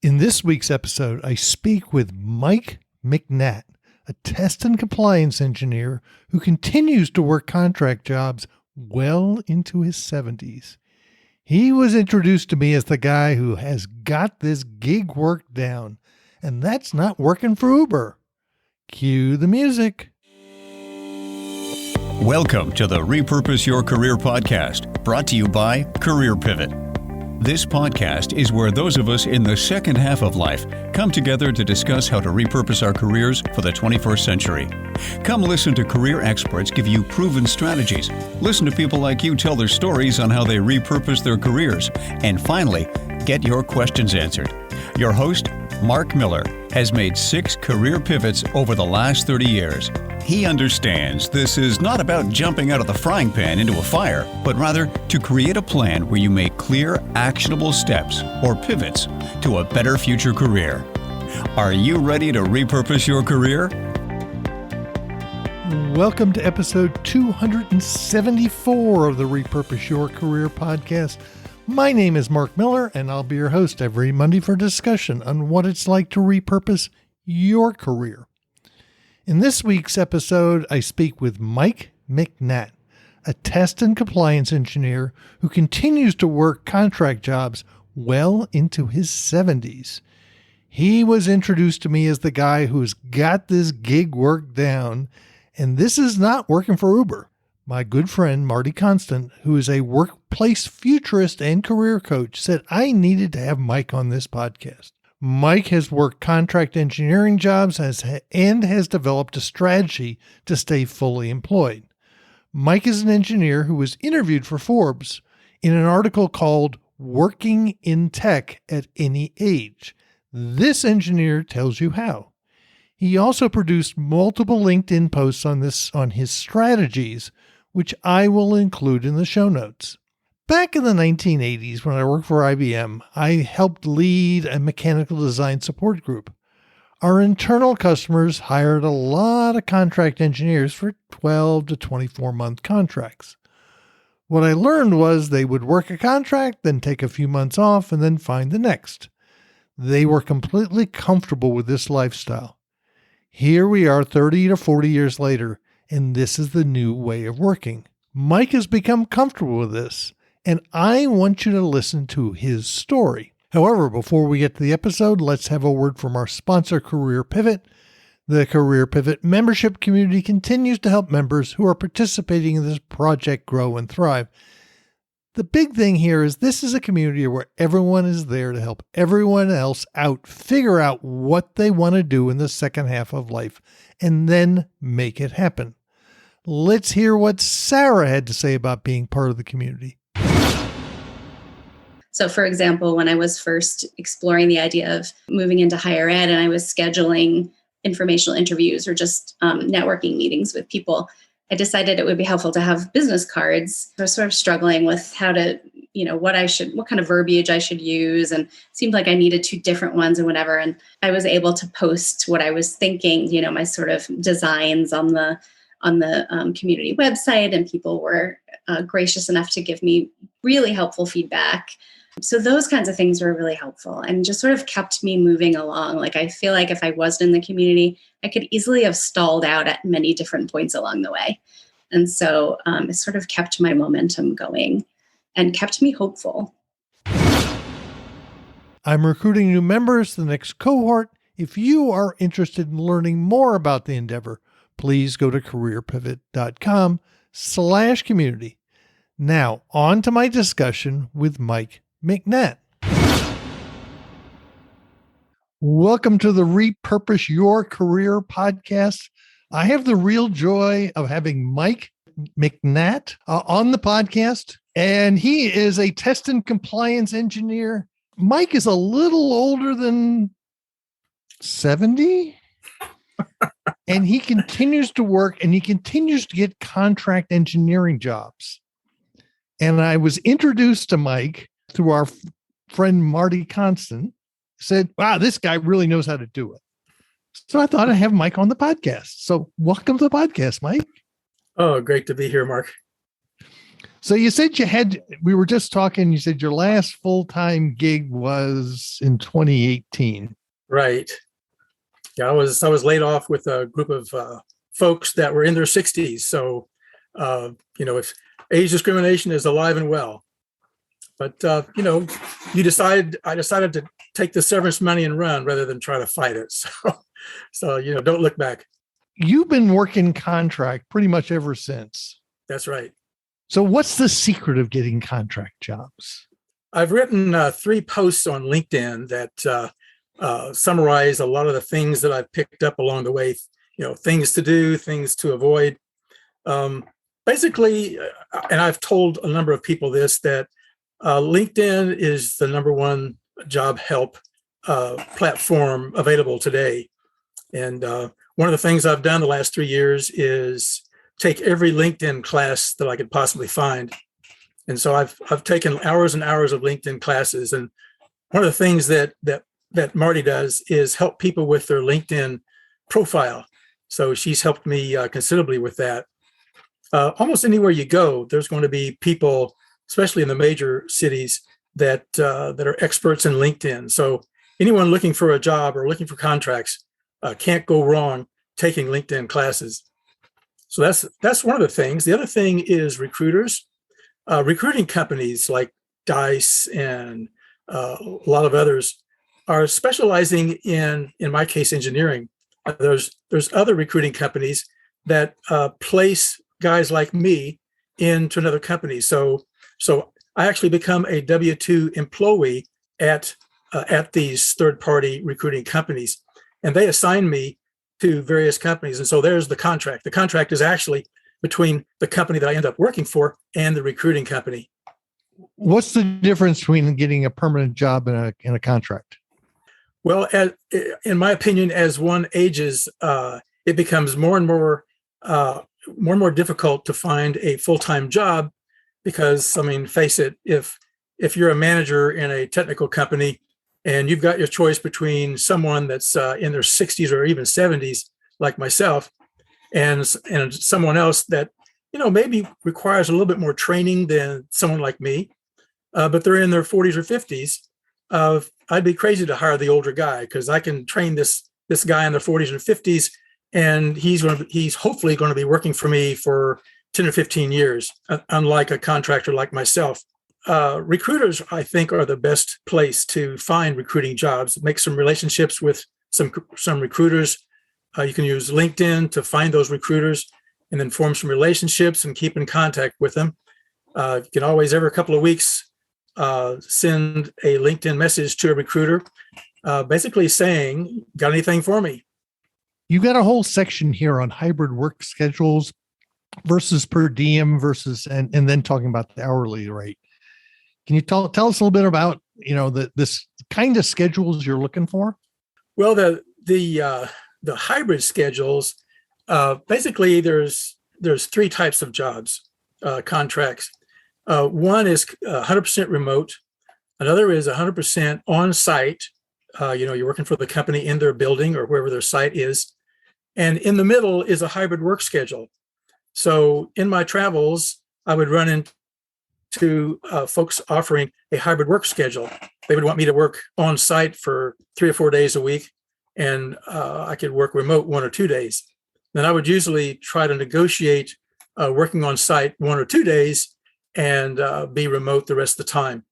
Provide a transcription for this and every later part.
In this week's episode, I speak with Mike McNatt, a test and compliance engineer who continues to work contract jobs well into his 70s. He was introduced to me as the guy who has got this gig work down, and that's not working for Uber. Cue the music. Welcome to the Repurpose Your Career podcast, brought to you by Career Pivot. This podcast is where those of us in the second half of life come together to discuss how to repurpose our careers for the 21st century. Come listen to career experts give you proven strategies. Listen to people like you tell their stories on how they repurpose their careers. And finally, get your questions answered. Your host, Mark Miller, has made 6 career pivots over the last 30 years. He understands this is not about jumping out of the frying pan into a fire, but rather to create a plan where you make clear, actionable steps or pivots to a better future career. Are you ready to repurpose your career? Welcome to episode 274 of the Repurpose Your Career podcast. My name is Mark Miller, and I'll be your host every Monday for discussion on what it's like to repurpose your career. In this week's episode, I speak with Mike McNatt, a test and compliance engineer who continues to work contract jobs well into his 70s. He was introduced to me as the guy who's got this gig work down, and this is not working for Uber. My good friend Marti Konstant, who is a workplace futurist and career coach, said I needed to have Mike on this podcast. Mike has worked contract engineering jobs and has developed a strategy to stay fully employed. Mike is an engineer who was interviewed for Forbes in an article called Working in Tech at Any Age. This engineer tells you how. He also produced multiple LinkedIn posts on his strategies, which I will include in the show notes. Back in the 1980s, when I worked for IBM, I helped lead a mechanical design support group. Our internal customers hired a lot of contract engineers for 12 to 24-month contracts. What I learned was they would work a contract, then take a few months off, and then find the next. They were completely comfortable with this lifestyle. Here we are 30 to 40 years later, and this is the new way of working. Mike has become comfortable with this, and I want you to listen to his story. However, before we get to the episode, let's have a word from our sponsor, Career Pivot. The Career Pivot membership community continues to help members who are participating in this project grow and thrive. The big thing here is this is a community where everyone is there to help everyone else figure out what they want to do in the second half of life, and then make it happen. Let's hear what Sarah had to say about being part of the community. So, for example, when I was first exploring the idea of moving into higher ed and I was scheduling informational interviews or just networking meetings with people, I decided it would be helpful to have business cards. I was sort of struggling with how to, what kind of verbiage I should use. And it seemed like I needed 2 different ones and whatever. And I was able to post what I was thinking, my sort of designs on the community website, and people were gracious enough to give me really helpful feedback. So those kinds of things were really helpful and just sort of kept me moving along. Like, I feel like if I wasn't in the community, I could easily have stalled out at many different points along the way. And so it sort of kept my momentum going and kept me hopeful. I'm recruiting new members to the next cohort. If you are interested in learning more about the endeavor, please go to careerpivot.com/community. Now, on to my discussion with Mike McNatt. Welcome to the Repurpose Your Career podcast. I have the real joy of having Mike McNatt on the podcast, and he is a test and compliance engineer. Mike is a little older than 70, and he continues to work, and he continues to get contract engineering jobs. And I was introduced to Mike through our friend Marti Konstant. Said, wow, this guy really knows how to do it. So I thought I'd have Mike on the podcast. So welcome to the podcast, Mike. Oh, great to be here, Mark. So you said we were just talking, you said your last full-time gig was in 2018. Right. Yeah, I was laid off with a group of folks that were in their 60s. So, if age discrimination is alive and well. But, I decided to take the severance money and run rather than try to fight it. So don't look back. You've been working contract pretty much ever since. That's right. So what's the secret of getting contract jobs? I've written 3 posts on LinkedIn that summarize a lot of the things that I've picked up along the way, things to do, things to avoid. Basically, and I've told a number of people this, that LinkedIn is the number one job help platform available today. And one of the things I've done the last 3 years is take every LinkedIn class that I could possibly find. And so I've taken hours and hours of LinkedIn classes. And one of the things that Marti does is help people with their LinkedIn profile. So she's helped me considerably with that. Almost anywhere you go, there's going to be people, especially in the major cities, that are experts in LinkedIn. So anyone looking for a job or looking for contracts can't go wrong taking LinkedIn classes. So that's one of the things. The other thing is recruiters. Recruiting companies like Dice and a lot of others are specializing in my case, engineering. There's other recruiting companies that place guys like me into another company. So I actually become a W-2 employee at these third-party recruiting companies, and they assign me to various companies. And so there's the contract. The contract is actually between the company that I end up working for and the recruiting company. What's the difference between getting a permanent job and a contract? Well, in my opinion, as one ages, it becomes more and more difficult to find a full-time job because, face it, if you're a manager in a technical company and you've got your choice between someone that's in their 60s or even 70s, like myself, and someone else that, maybe requires a little bit more training than someone like me, but they're in their 40s or 50s, I'd be crazy to hire the older guy because I can train this guy in the 40s and 50s, and he's hopefully going to be working for me for 10 or 15 years, unlike a contractor like myself. Recruiters, I think, are the best place to find recruiting jobs. Make some relationships with some recruiters. You can use LinkedIn to find those recruiters and then form some relationships and keep in contact with them. You can always, every couple of weeks, send a LinkedIn message to a recruiter, basically saying, got anything for me? You got a whole section here on hybrid work schedules versus per diem versus, and then talking about the hourly rate. Can you tell us a little bit about, this kind of schedules you're looking for? Well, the hybrid schedules, basically there's 3 types of jobs, contracts. One is 100% remote. Another is 100% on site. You're working for the company in their building or wherever their site is. And in the middle is a hybrid work schedule. So in my travels, I would run into folks offering a hybrid work schedule. They would want me to work on site for 3 or 4 days a week, and I could work remote 1 or 2 days. Then I would usually try to negotiate working on site 1 or 2 days and be remote the rest of the time.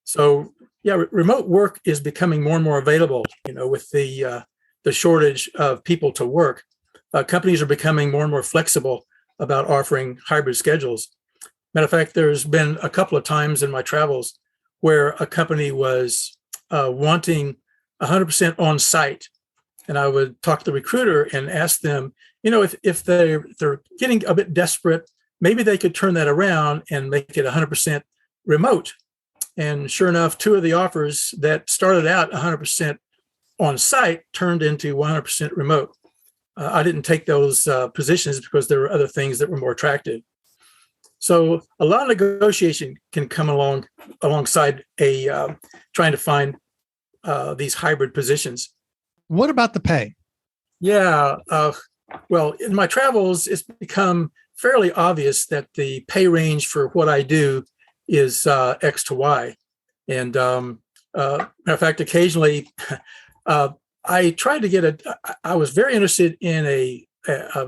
So yeah, remote work is becoming more and more available, with the shortage of people to work. Companies are becoming more and more flexible about offering hybrid schedules. Matter of fact, there's been a couple of times in my travels where a company was wanting 100% on site. And I would talk to the recruiter and ask them, if they're getting a bit desperate, maybe they could turn that around and make it 100% remote. And sure enough, 2 of the offers that started out 100% on site turned into 100% remote. I didn't take those positions because there were other things that were more attractive. So a lot of negotiation can come alongside trying to find these hybrid positions. What about the pay? Yeah. Well, in my travels, it's become fairly obvious that the pay range for what I do is X to Y. And matter of fact, occasionally I tried to get I was very interested in a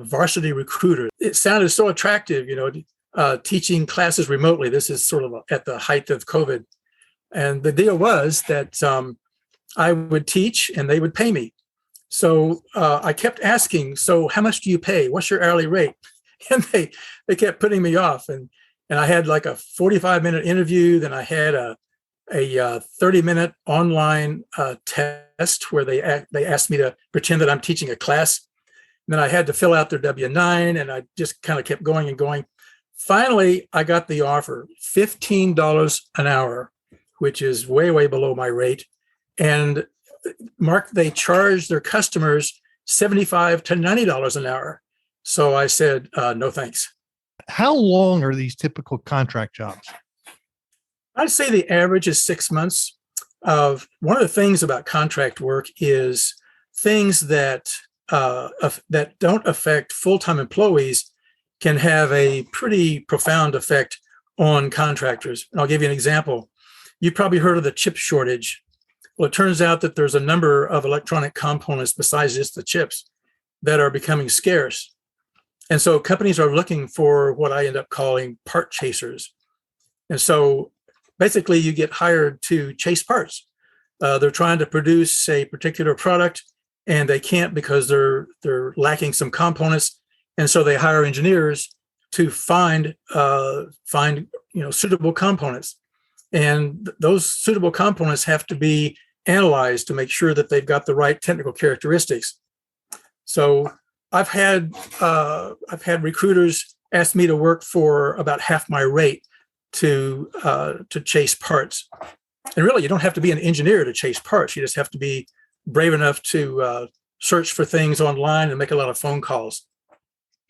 varsity recruiter. It sounded so attractive, teaching classes remotely. This is sort of at the height of COVID. And the deal was that I would teach and they would pay me. So I kept asking, so how much do you pay? What's your hourly rate? And they kept putting me off. And I had like a 45-minute interview. Then I had a 30-minute online test where they asked me to pretend that I'm teaching a class. And then I had to fill out their W-9, and I just kind of kept going and going. Finally, I got the offer, $15 an hour, which is way, way below my rate. And Mark, they charge their customers $75 to $90 an hour. So I said, no, thanks. How long are these typical contract jobs? I'd say the average is 6 months. One of the things about contract work is things that don't affect full-time employees can have a pretty profound effect on contractors. And I'll give you an example. You've probably heard of the chip shortage. Well, it turns out that there's a number of electronic components besides just the chips that are becoming scarce. And so companies are looking for what I end up calling part chasers. And so basically you get hired to chase parts. They're trying to produce a particular product and they can't because they're lacking some components. And so they hire engineers to find suitable components. And those suitable components have to be analyzed to make sure that they've got the right technical characteristics. So I've had recruiters ask me to work for about half my rate to chase parts. And really, you don't have to be an engineer to chase parts. You just have to be brave enough to search for things online and make a lot of phone calls.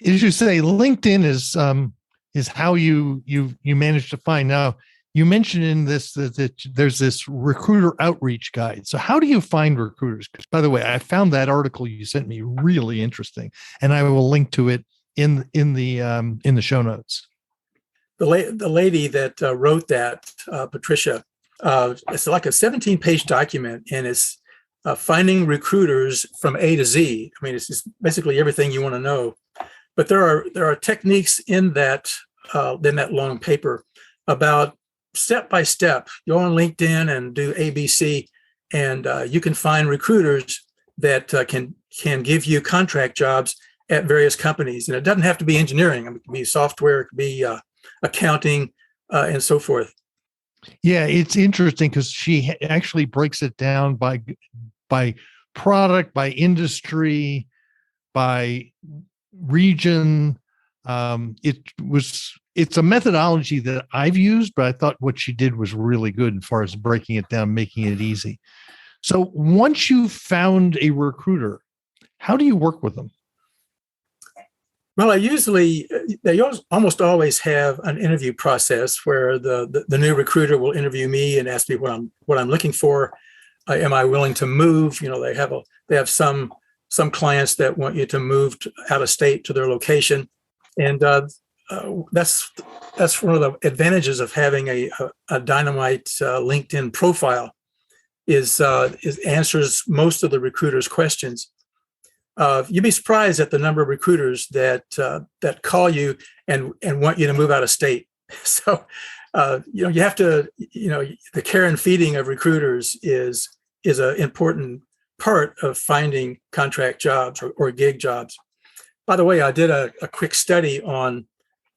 As you say, LinkedIn is how you manage to find. Now, you mentioned in this that there's this recruiter outreach guide. So how do you find recruiters? Because, by the way, I found that article you sent me really interesting, and I will link to it in the show notes. The lady that wrote that, Patricia, it's like a 17-page document, and it's finding recruiters from A to Z. I mean, it's just basically everything you want to know. But there are techniques in that long paper about step by step. Go on LinkedIn and do ABC, and you can find recruiters that can give you contract jobs at various companies. And it doesn't have to be engineering. I mean, it can be software, it could be accounting, and so forth. Yeah, it's interesting because she actually breaks it down by product, by industry, by region. It's a methodology that I've used, but I thought what she did was really good as far as breaking it down, making it easy. So once you've found a recruiter, how do you work with them? Well, they almost always have an interview process where the new recruiter will interview me and ask me what I'm looking for. Am I willing to move? They have some clients that want you to move out of state to their location, and that's one of the advantages of having a dynamite LinkedIn profile is answers most of the recruiters' questions. You'd be surprised at the number of recruiters that call you and want you to move out of state. So, you have to, the care and feeding of recruiters is an important part of finding contract jobs or gig jobs. By the way, I did a quick study on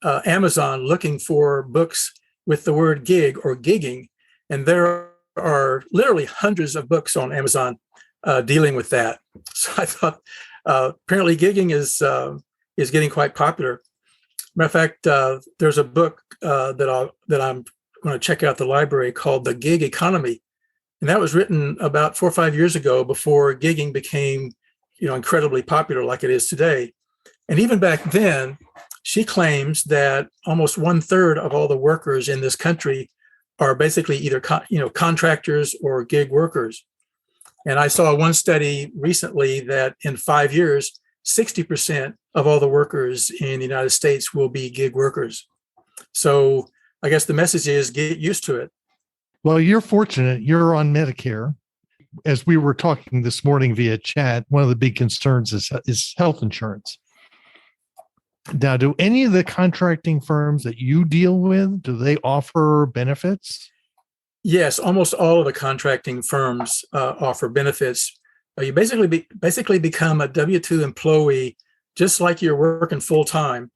Amazon looking for books with the word gig or gigging, and there are literally hundreds of books on Amazon dealing with that. So I thought apparently gigging is getting quite popular. Matter of fact, there's a book that I'm going to check out at the library called The Gig Economy, and that was written about 4 or 5 years ago before gigging became incredibly popular like it is today. And even back then, she claims that almost 1/3 of all the workers in this country are basically either contractors or gig workers. And I saw one study recently that in 5 years, 60% of all the workers in the United States will be gig workers. So I guess the message is get used to it. Well, you're fortunate. You're on Medicare. As we were talking this morning via chat, one of the big concerns is health insurance. Now, do any of the contracting firms that you deal with, do they offer benefits? Yes, almost all of the contracting firms offer benefits. You basically become a W-2 employee, just like you're working full time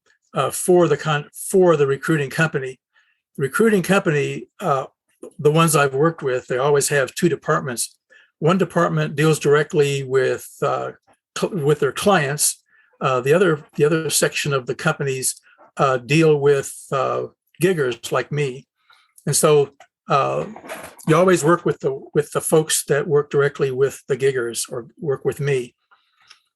for the recruiting company. Recruiting company, the ones I've worked with, they always have two departments. One department deals directly with their clients. The other section of the companies deal with giggers like me, and so you always work with the folks that work directly with the giggers or work with me.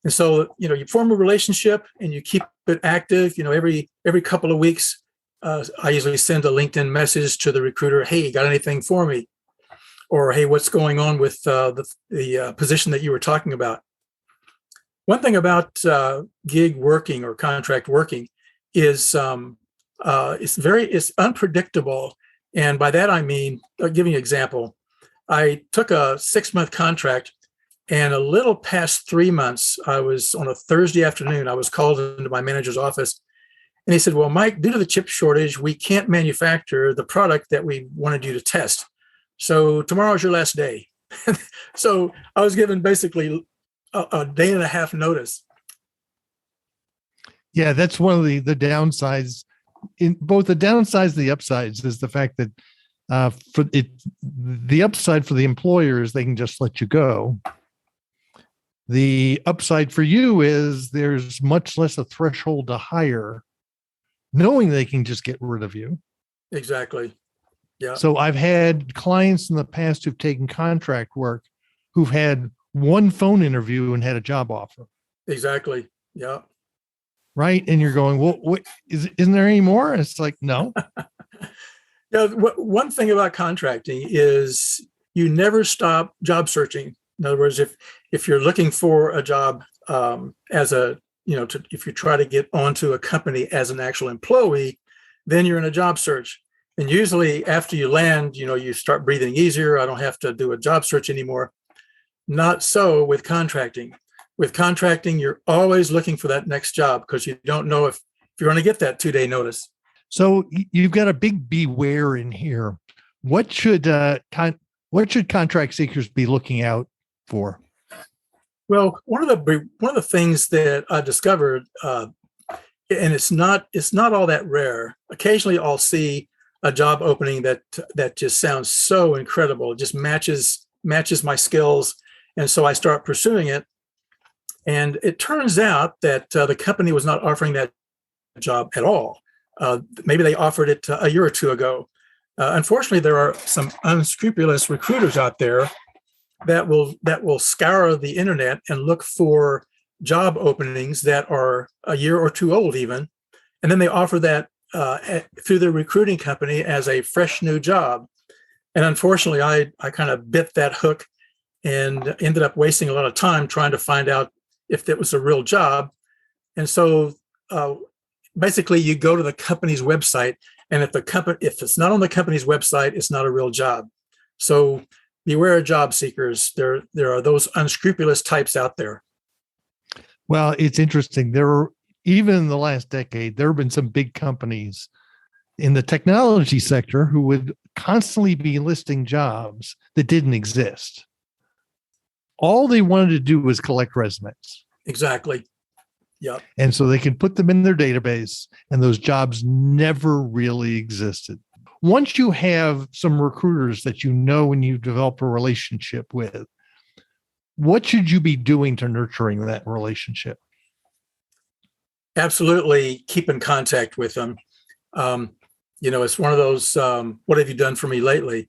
And so you form a relationship and you keep it active. Every couple of weeks, I usually send a LinkedIn message to the recruiter. Hey, you got anything for me? Or hey, what's going on with the position that you were talking about? One thing about gig working or contract working is it's unpredictable. And by that, I mean, I'll give you an example. I took a 6-month contract, and a little past 3 months, I was on a Thursday afternoon, I was called into my manager's office, and he said, well, Mike, due to the chip shortage, we can't manufacture the product that we wanted you to test. So tomorrow's your last day. So I was given basically a day and a half notice. Yeah, that's one of the downsides. In both the downsides and the upsides is the fact that the upside for the employer is they can just let you go. The upside for you is there's much less a threshold to hire, knowing they can just get rid of you. Exactly. Yeah. So I've had clients in the past who've taken contract work who've had one phone interview and had a job offer. Exactly. Yeah. Right. And you're going, well, what isn't there any more? And it's like, no. One thing about contracting is you never stop job searching. In other words, if you're looking for a job if you try to get onto a company as an actual employee, then you're in a job search. And usually after you land, you start breathing easier. I don't have to do a job search anymore. Not so with contracting. With contracting, you're always looking for that next job because you don't know if you're going to get that 2-day notice. So you've got a big beware in here. What should contract seekers be looking out for? Well, one of the things that I discovered, and it's not all that rare. Occasionally, I'll see a job opening that just sounds so incredible. It just matches my skills, and so I start pursuing it. And it turns out that the company was not offering that job at all. Maybe they offered it a year or two ago. Unfortunately, there are some unscrupulous recruiters out there that will scour the internet and look for job openings that are a year or two old even, and then they offer that through their recruiting company as a fresh new job. And unfortunately, I kind of bit that hook and ended up wasting a lot of time trying to find out if that was a real job. And so basically you go to the company's website, and if it's not on the company's website, it's not a real job. So beware of job seekers. There are those unscrupulous types out there. Well, it's interesting. Even in the last decade, there have been some big companies in the technology sector who would constantly be listing jobs that didn't exist. All they wanted to do was collect resumes. Exactly. Yeah. And so they can put them in their database, and those jobs never really existed. Once you have some recruiters that and you've developed a relationship with, what should you be doing to nurturing that relationship? Absolutely keep in contact with them. It's one of those, what have you done for me lately?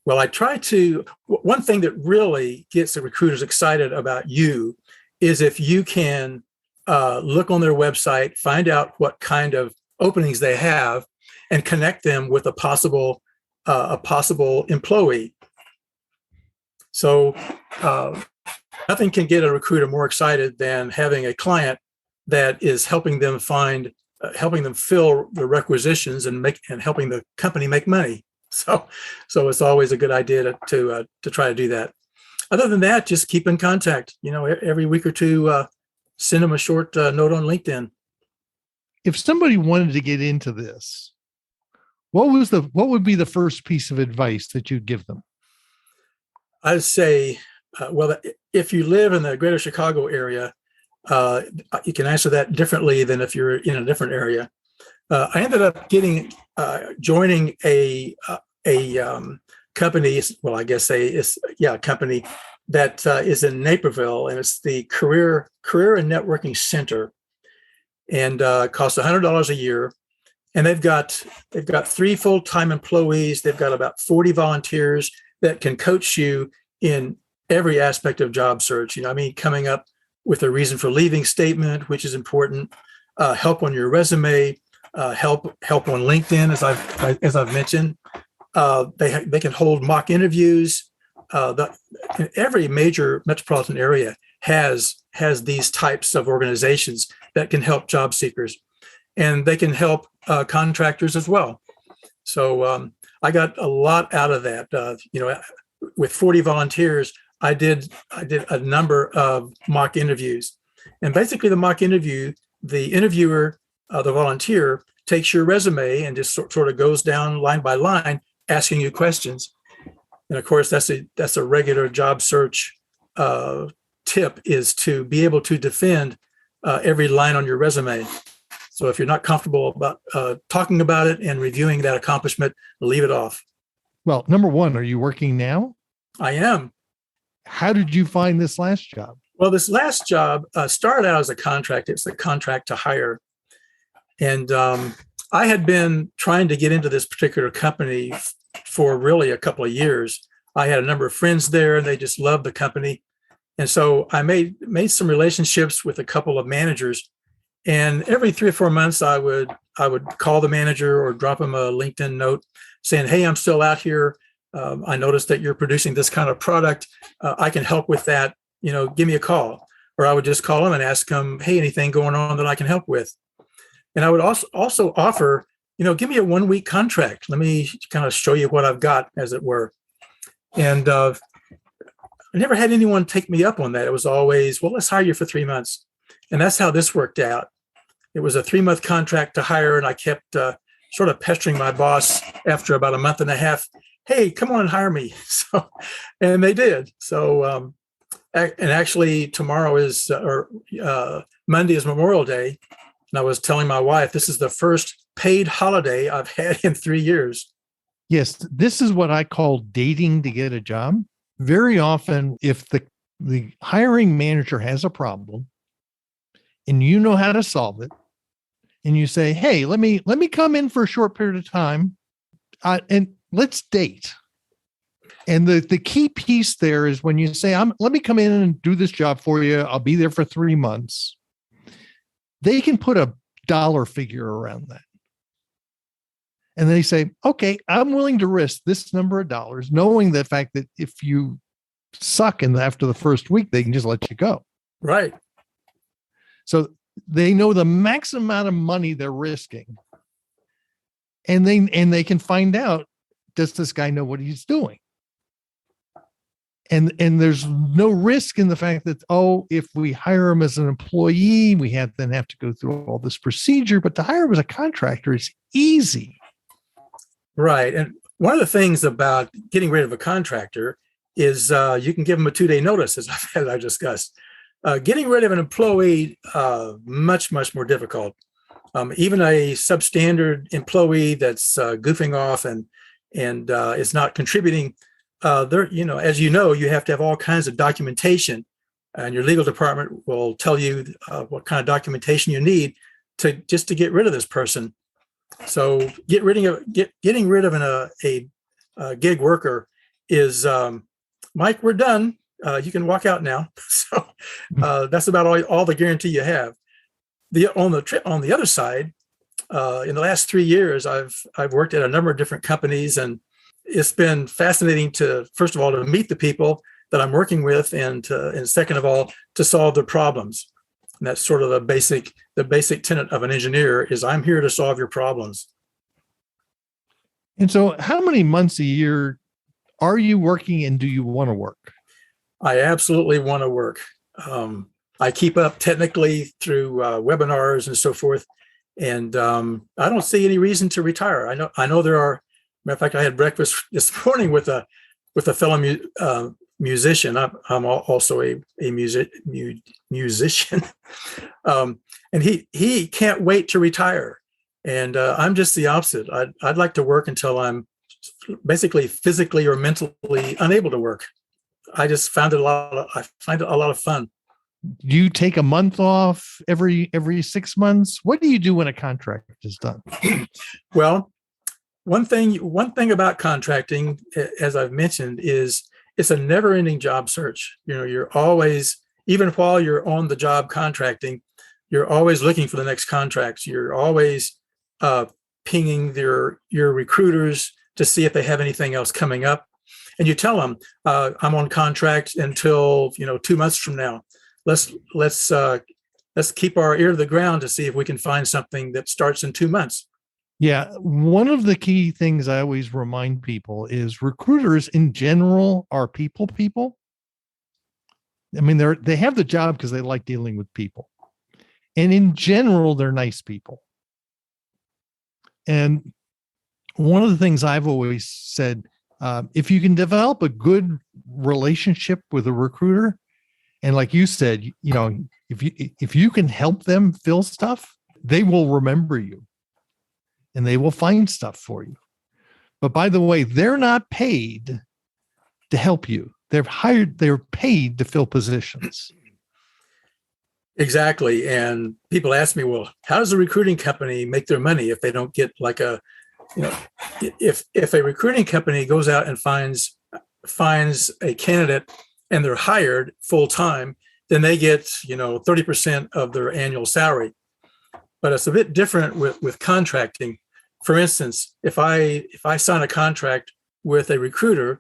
Well, one thing that really gets the recruiters excited about you is if you can look on their website, find out what kind of openings they have, and connect them with a possible employee. So nothing can get a recruiter more excited than having a client that is helping them fill the requisitions and helping the company make money. So it's always a good idea to try to do that. Other than that, just keep in contact. Every week or two, send them a short note on LinkedIn. If somebody wanted to get into this, what would be the first piece of advice that you'd give them? I'd say, if you live in the greater Chicago area, you can answer that differently than if you're in a different area. I ended up joining a company. Well, I guess a company that is in Naperville, and it's the Career and Networking Center, and costs $100 a year. And they've got 3 full-time employees. They've got about 40 volunteers that can coach you in every aspect of job search. Coming up with a reason for leaving statement, which is important, help on your resume, help on LinkedIn, as I've mentioned. They can hold mock interviews. Every major metropolitan area has these types of organizations that can help job seekers, and they can help contractors as well. So I got a lot out of that. With 40 volunteers, I did a number of mock interviews, and basically the mock interview, the interviewer, the volunteer, takes your resume and just sort of goes down line by line, asking you questions. And of course, that's a regular job search tip, is to be able to defend every line on your resume. So if you're not comfortable about talking about it and reviewing that accomplishment, leave it off. Well, number one, are you working now? I am. How did you find this last job? Well, this last job started out as a contract. It's a contract to hire. And I had been trying to get into this particular company for really a couple of years. I had a number of friends there, and they just loved the company. And so I made some relationships with a couple of managers. And every 3 or 4 months, I would call the manager or drop him a LinkedIn note saying, "Hey, I'm still out here. I noticed that you're producing this kind of product. I can help with that. Give me a call." Or I would just call him and ask him, "Hey, anything going on that I can help with?" And I would also offer, give me a 1-week contract. Let me kind of show you what I've got, as it were. And I never had anyone take me up on that. It was always, "Well, let's hire you for 3 months." And that's how this worked out. It was a 3-month contract to hire, and I kept sort of pestering my boss after about a month and a half. "Hey, come on and hire me." And they did. So, and actually tomorrow Monday is Memorial Day. And I was telling my wife, this is the first paid holiday I've had in 3 years. Yes, this is what I call dating to get a job. Very often, if the hiring manager has a problem and you know how to solve it, and you say, "Hey, let me come in for a short period of time, and let's date." And the key piece there is when you say, "Let me come in and do this job for you. I'll be there for 3 months." They can put a dollar figure around that. And they say, "Okay, I'm willing to risk this number of dollars," knowing the fact that if you suck after the first week, they can just let you go. Right. So they know the maximum amount of money they're risking. And they can find out, does this guy know what he's doing? And there's no risk in the fact that, if we hire him as an employee, we then have to go through all this procedure. But to hire him as a contractor is easy. Right. And one of the things about getting rid of a contractor is you can give them a 2-day notice, as I discussed. Getting rid of an employee, much, much more difficult. Even a substandard employee that's goofing off and is not contributing, as you have to have all kinds of documentation, and your legal department will tell you what kind of documentation you need to get rid of this person. So getting rid of a gig worker is, "Mike, we're done. You can walk out now." So that's about all the guarantee you have. On the other side, in the last 3 years, I've worked at a number of different companies, and it's been fascinating to, first of all, to meet the people, that I'm working with, and second of all, to solve their problems. And that's sort of the basic tenet of an engineer is I'm here to solve your problems. And so how many months a year are you working, and do you want to work? I absolutely want to work. I keep up technically through webinars and so forth. And I don't see any reason to retire. I know there are. Matter of fact, I had breakfast this morning with a fellow musician. I'm also a musician, and he can't wait to retire. And I'm just the opposite. I'd like to work until I'm basically physically or mentally unable to work. I just found I find it a lot of fun. Do you take a month off every 6 months? What do you do when a contract is done? Well, one thing about contracting, as I've mentioned, is it's a never-ending job search. You're always, even while you're on the job contracting, you're always looking for the next contracts. You're always pinging your recruiters to see if they have anything else coming up. And you tell them, I'm on contract until 2 months from now. Let's keep our ear to the ground to see if we can find something that starts in 2 months. Yeah. One of the key things I always remind people is recruiters in general are people. I mean, they have the job because they like dealing with people. And in general, they're nice people. And one of the things I've always said, if you can develop a good relationship with a recruiter, and like you said, if you can help them fill stuff, they will remember you and they will find stuff for you. But by the way, they're not paid to help you. They're paid to fill positions. Exactly. And people ask me, well, how does a recruiting company make their money if they don't get like if a recruiting company goes out and finds a candidate and they're hired full time, then they get 30% of their annual salary. But it's a bit different with contracting. For instance, if I sign a contract with a recruiter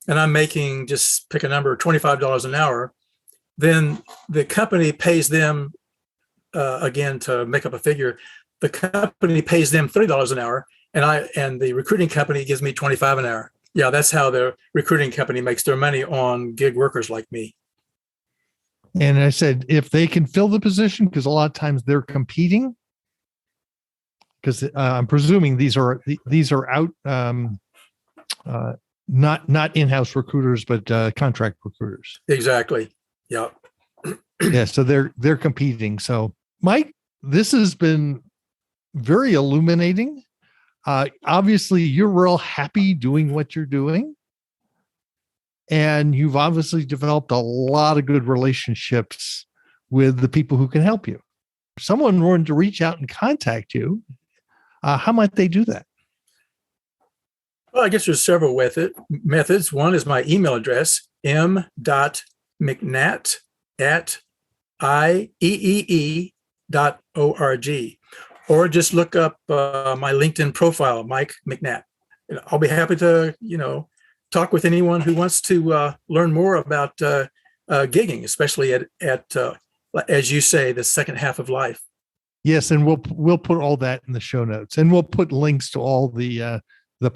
and I'm making, just pick a number, $25 an hour, then the company pays them, again, to make up a figure, the company pays them $30 an hour, and the recruiting company gives me $25 an hour. Yeah, that's how the recruiting company makes their money on gig workers like me. And I said, if they can fill the position, because a lot of times they're competing, because I'm presuming these are out, not in-house recruiters, but contract recruiters. Exactly. Yeah. Yeah. So they're competing. So Mike, this has been very illuminating. Obviously you're real happy doing what you're doing. And you've obviously developed a lot of good relationships with the people who can help you. If someone wanted to reach out and contact you, how might they do that? Well, I guess there's several methods. One is my email address, m.mcnatt@ieee.org, or just look up my LinkedIn profile, Mike McNatt. I'll be happy to, talk with anyone who wants to learn more about gigging, especially at as you say, the second half of life. Yes, and we'll put all that in the show notes, and we'll put links to all the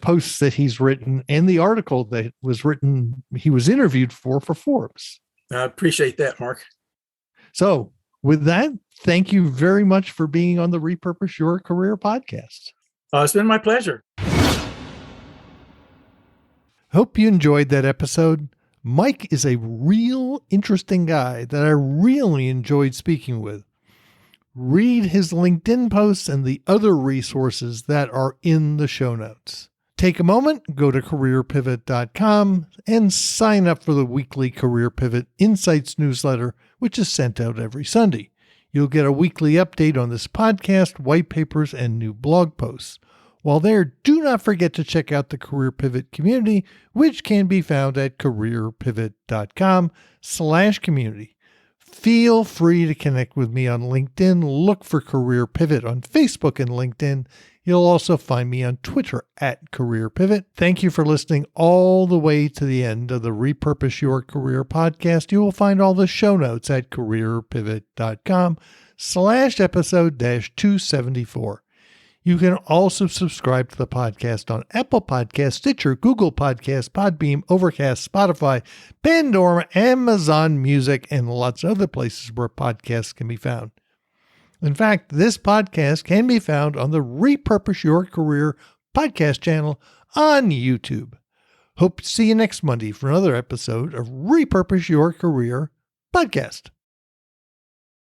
posts that he's written and the article that was written. He was interviewed for Forbes. I appreciate that, Mark. So, with that, thank you very much for being on the Repurpose Your Career podcast. It's been my pleasure. Hope you enjoyed that episode. Mike is a real interesting guy that I really enjoyed speaking with. Read his LinkedIn posts and the other resources that are in the show notes. Take a moment, go to careerpivot.com and sign up for the weekly Career Pivot Insights newsletter, which is sent out every Sunday. You'll get a weekly update on this podcast, white papers, and new blog posts. While there, do not forget to check out the Career Pivot community, which can be found at careerpivot.com/community. Feel free to connect with me on LinkedIn. Look for Career Pivot on Facebook and LinkedIn, You'll also find me on Twitter at Career Pivot. Thank you for listening all the way to the end of the Repurpose Your Career podcast. You will find all the show notes at careerpivot.com/episode 274. You can also subscribe to the podcast on Apple Podcasts, Stitcher, Google Podcasts, Podbeam, Overcast, Spotify, Pandora, Amazon Music, and lots of other places where podcasts can be found. In fact, this podcast can be found on the Repurpose Your Career podcast channel on YouTube. Hope to see you next Monday for another episode of Repurpose Your Career podcast.